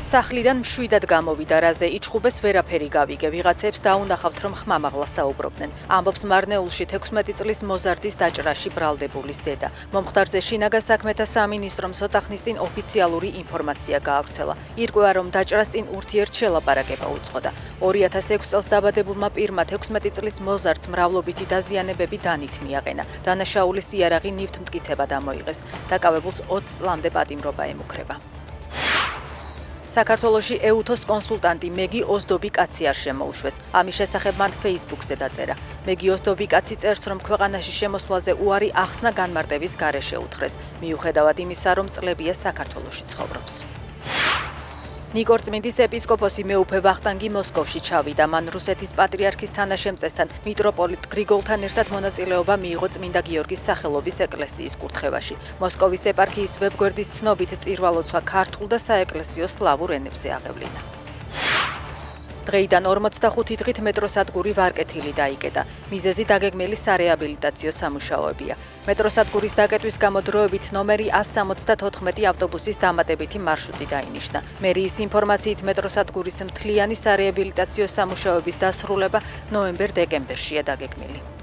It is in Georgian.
სახლიდან მშვიდად გამოვიდა, რაზე იჩხუბეს ვერაფერი გავიგე, ვიღაცებს დაუნახავთ, რომ ხმამაღლა საუბრობდნენ. ამბობს მარნეულში 16 წლის მოზარდის დაჭრაში ბრალდებულის დედა. მომხდარზე შინაგან საქმეთა სამინისტრომ ცოტა ხნის წინ ოფიციალური ინფორმაცია გაავრცელა. ირკვევა, რომ დაჭრას წინ ურთიერთშელაპარაკება უწყოდა. 2006 წელს დაბადებულმა პირმა 16 წლის მოზარდს მრავლობითი დაზიანებები დანით მიაყენა. დანაშაულის იარაღი ნივთმტკიცებად ამოიღეს. დაკავებულს 20 წლამდე პატიმრობა ემუქრება. საქართველოში ეუთოს კონსულტანტი მეგი ოზდობიკაცი არ შემოუშვეს. ამის შესახებ მან Facebook-ზე დაწერა. მეგი ოზდობიკაცი წერს, რომ ქვეყანაში შემოსვლაზე უარი ახსნა განმარტების გარეშე უთხრეს, მიუხედავად იმისა, რომ წლებია საქართველოში ცხოვრობს. ნიკორწმინდის ეპისკოპოსი მეუფე ვახტანგი მოსკოვში ჩავიდა. მან რუსეთის პატრიარქის თანაშემწესთან მიტროპოლიტ გრიგოლთან ერთად მონაწილეობა მიიღო წმინდა გიორგის სახელობის ეკლესიის კურთხევაში. მოსკოვის ეპარქიის ვებგვერდის ცნობით წირვალოცვა ქართულ და საეკლესიო სლავურ ენებზე აღევლინა. დღეიდან 45 დღით მეტროსადგური ვარკეთილი დაიკეტა. მიზეზი დაგეგმილი სარეაბილიტაციო სამუშაოებია. მეტროსადგურის დაკეტვის გამო დროებით ნომერი 174 ავტობუსის დამატებითი მარშრუტი დაინიშნა. მერიის ინფორმაციით მეტროსადგურის მთლიანი სარეაბილიტაციო სამუშაოების დასრულება ნოემბერ-დეკემბერშია დაგეგმილი.